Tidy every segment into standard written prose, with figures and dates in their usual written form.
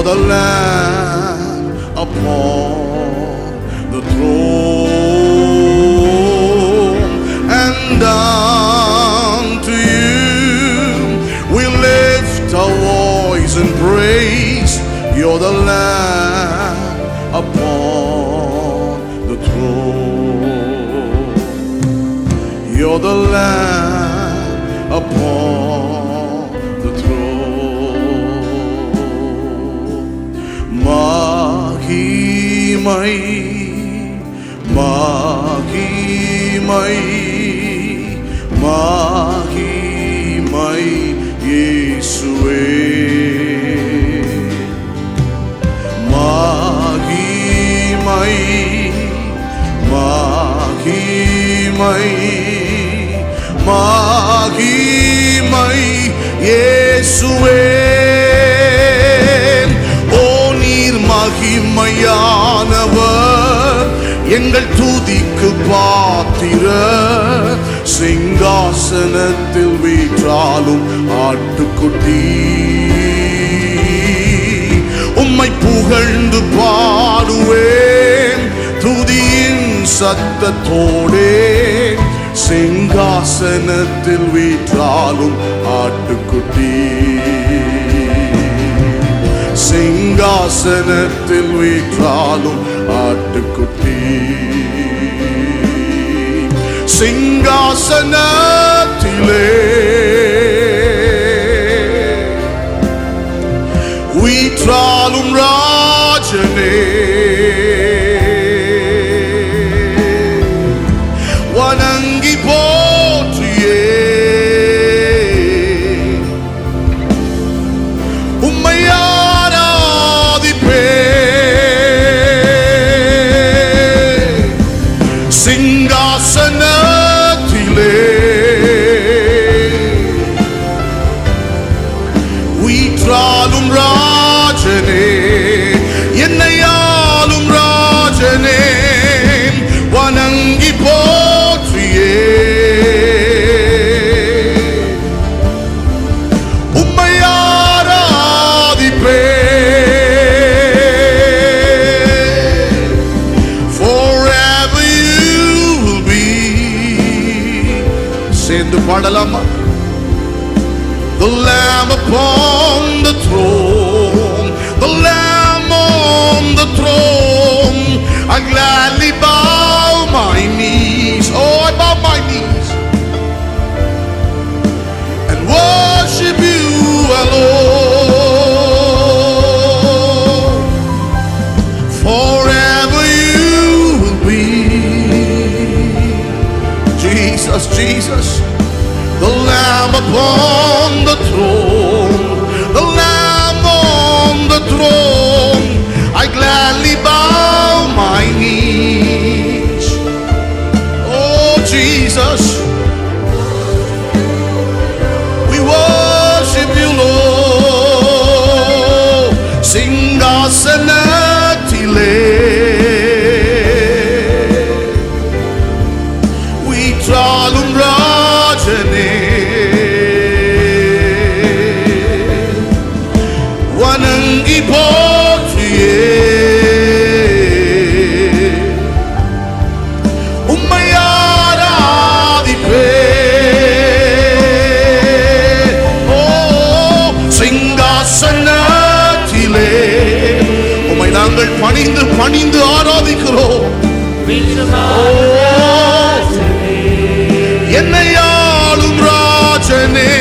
The Lamb upon the throne, and unto you we lift our voice in praise. You're the Lamb upon the throne. You're the Lamb upon the throne. மகிமை மகிமை மகிமை இயேசுவே, மகிமை மகிமை மகிமை இயேசுவே. மகிமையானவர் எங்கள் துதிக்கு பாத்திரர், சிங்காசனத்தில் வீற்றாலும் ஆட்டுக்குட்டி உம்மை புகழ்ந்து பாடுவேன் துதியின் சத்தத்தோடே. சிங்காசனத்தில் வீற்றாலும் ஆட்டுக்குட்டி, சிங்காசனத்தில் வீற்றாலும் ஆட்டுக்குட்டி, சிங்காசனத்திலே வீற்றாலும் ராஜனே, வணங்கி போற்றியே உம்மையா சிங்காசனத்திலே வீற்றாலும் ராஜனே, என்னையாலும் ராஜனே, வணங்கி போற்றியே உம்மை ஆராதிப்பே. சேர்ந்து பாடலாமா? The Lamb upon the throne, the Lamb on the throne, I gladly bow my knees, oh I bow my knees and worship you alone. Forever you will be, Jesus, Jesus, the Lamb upon the throne, the Lamb on the throne, I gladly bow my knees. Oh Jesus, we worship you Lord. Singhasanatile வீற்றாலும் ராஜனே, வணங்கி போற்றியே உம்மை ஆராதிப்பே. ஓ சிங்காசனத்திலே உம்மை நாங்கள் பணிந்து பணிந்து ஆராதிக்கிறோம். என்னையாளும் ராஜனே,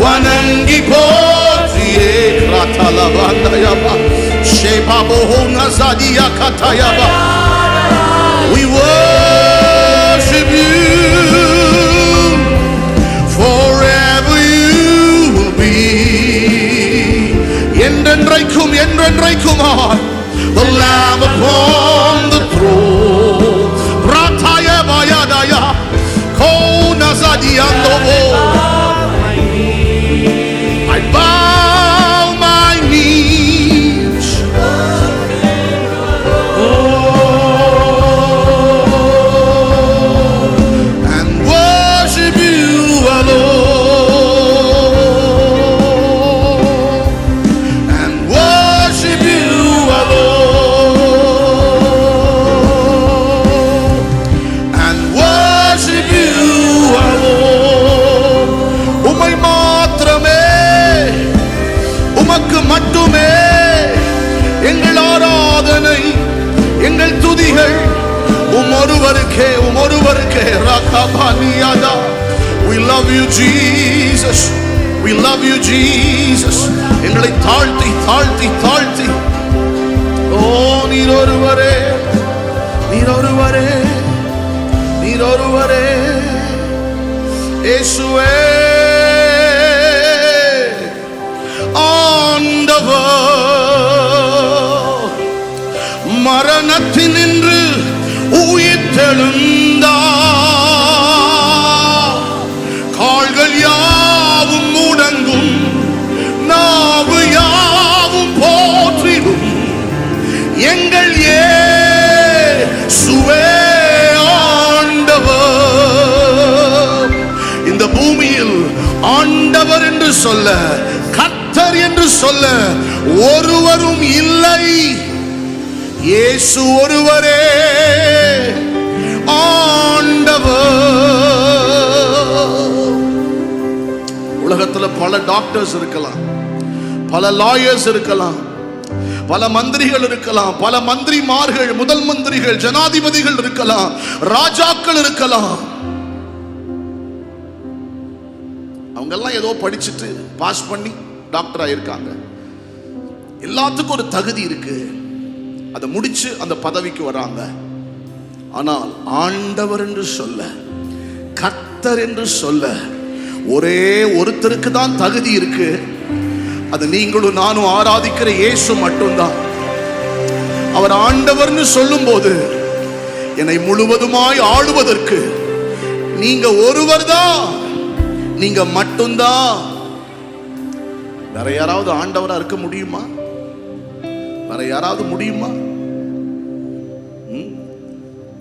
வணங்கி போற்றியே. ராத்தலவந்தயபா ஷேபா We worship you. Forever you will be. என்றென்றைக்கும் என்றென்றைக்குமாய் the Lamb upon the throne. Rataya bayadaya kona zadiandobo. I bow my knees. And worship you alone. And worship you alone. And worship you alone. உம்மை மாத்திரமே, உமக்கு மட்டுமே எங்கள் ஆராதனை, எங்கள் துதிகள் உமொருவருக்கே, உமொருவருக்கே. ரகபானியாதா. We love you Jesus. We love you Jesus. எங்களை தாழ்த்தி தாழ்த்தி தாழ்த்தி, ஓ நீர் ஒருவரே, நீர் ஒருவரே, நீர் ஒருவரே. இயேசுவே ஆண்டவர் மரணத்தினின்று உயிர்த்தெழுந்தார். கால்கள் யாவும் முடங்கும், நாவு யாவும் போற்றிடும் எங்கள் இயேசுவே ஆண்டவர். இந்த பூமியில் ஆண்டவர் என்று சொல்ல, கர்த்தர் என்று சொல்ல ஒருவரும் இல்லை. இயேசு ஒருவரே ஆண்டவர். உலகத்துல பல டாக்டர்ஸ் இருக்கலாம், பல லாயர்ஸ் இருக்கலாம், பல மந்திரிகள் இருக்கலாம், பல மந்திரிமார்கள், முதல் மந்திரிகள், ஜனாதிபதிகள் இருக்கலாம், ராஜாக்கள் இருக்கலாம். அவங்க எல்லாம் ஏதோ படிச்சுட்டு பாஸ் பண்ணி டாக்டர் ஆயிருக்காங்க. எல்லாத்துக்கும் ஒரு தகுதி இருக்கு, அதை முடிச்சு அந்த பதவிக்கு வராங்க. ஆனால் ஆண்டவர் என்று சொல்ல, கர்த்தர் என்று சொல்ல ஒரே ஒருத்தருக்கு தான் தகுதி இருக்கு. அது நீங்களும் நானும் ஆராதிக்கிற இயேசு மட்டும்தான். அவர் ஆண்டவர்னு சொல்லும் போது என்னை முழுவதுமாய் ஆளுவதற்கு நீங்க ஒருவர் தான், நீங்க மட்டும்தான். வேற யாராவது ஆண்டவரா இருக்க முடியுமா? வேற யாராவது முடியுமா?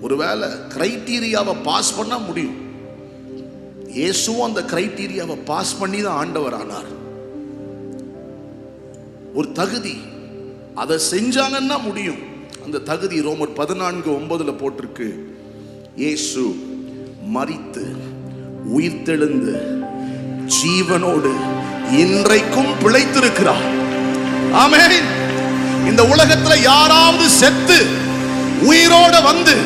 ஒருவேளை கிரைட்டீரியாவை பாஸ் பண்ண முடியும். இயேசுவும் அந்த கிரைட்டீரியாவை பாஸ் பண்ணி தான் ஆண்டவர் ஆனார். ஒரு தகுதி, அதை செஞ்சாங்கன்னா முடியும். அந்த தகுதி ரோமர் 14:9 போட்டிருக்கு. இயேசு மரித்து உயிர்த்தெழுந்து ஜீவனோடு இன்றைக்கும் பிழைத்திருக்கிறார். ஆமென். இந்த உலகத்துல யாராவது செத்து உயிரோட வந்து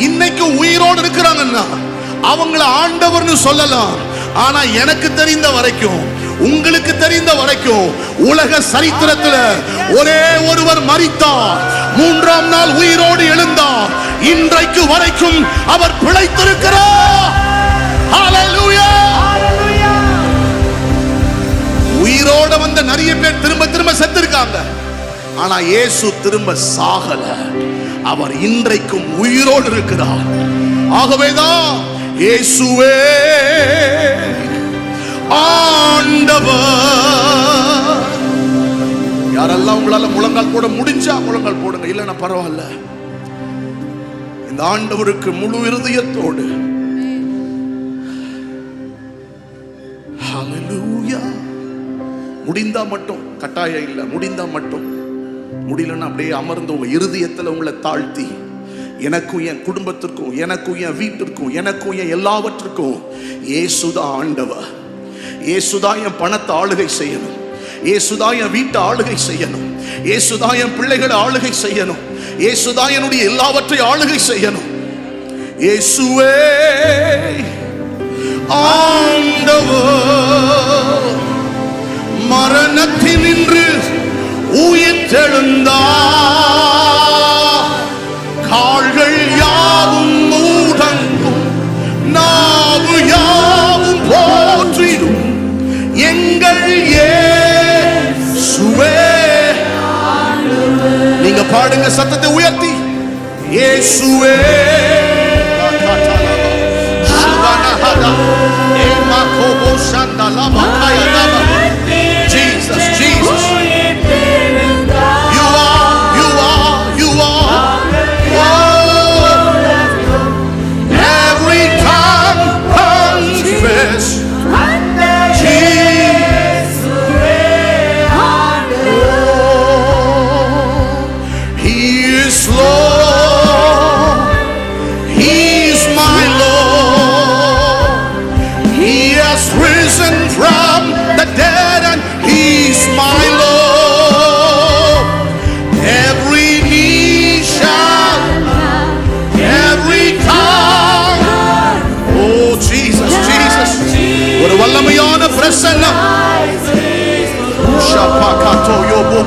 இன்னைக்கு உயிரோடு இருக்கிறாங்கன்னா அவங்கள ஆண்டவர்னு சொல்லலாம். ஆனா எனக்கு தெரிந்த வரைக்கும், உங்களுக்கு தெரிந்த வரைக்கும் உலக சரித்திரத்தில் ஒரே ஒருவர் மரித்தார், 3ஆம் நாள் உயிரோடு எழுந்தார். இன்றைக்கு வரைக்கும் அவர் பிழைத்திருக்கிறார். ஹல்லேலூயா. உயிரோட வந்த நிறைய பேர் திரும்ப திரும்ப செத்திருக்காங்க. ஆனா இயேசு திரும்ப சாகல. அவர் இன்றைக்கும் உயிரோடு இருக்கிறார். ஆகவேதான் இயேசுவே ஆண்டவர். யாரெல்லாம் உங்களால முழங்கால் போட முடிஞ்சா முழங்கால் போடுங்க, இல்லைன்னா பரவாயில்ல. இந்த ஆண்டவருக்கு முழு இருதயத்தோடு ஹல்லேலூயா. முடிந்தா மட்டும், கட்டாயம் இல்லை, முடிந்தா மட்டும். முடியலன்னா அப்படியே அமர்ந்து உங்க இருதயத்தில் உங்களை தாழ்த்தி, எனக்கும் என் குடும்பத்திற்கும், எனக்கும் என் வீட்டிற்கும், எனக்கும் என் எல்லாவற்றுக்கும் இயேசுதான் ஆண்டவர். இயேசுதான் என் பணத்தை ஆளுகை செய்யணும், இயேசுதான் என் வீட்டை ஆளுகை செய்யணும், இயேசுதான் என் பிள்ளைகளை ஆளுகை செய்யணும், இயேசுதான் என்னுடைய எல்லாவற்றையும் ஆளுகை செய்யணும். இயேசுவே ஆண்டவர் மரணத்தினின்று உயிர்த்தெழுந்தார். பாடுங்க சத்தத்தை உயர்த்தி. இயேசுவே Jesus, Jesus. You are. Oh, every tongue confess. He is Lord. He is my Lord. He has risen from the dead and He's my Lord. Every knee shall, every tongue. Oh Jesus, Jesus. ஒரு வல்லமையான பிரசன்னம். ஷபகதோ யோபோ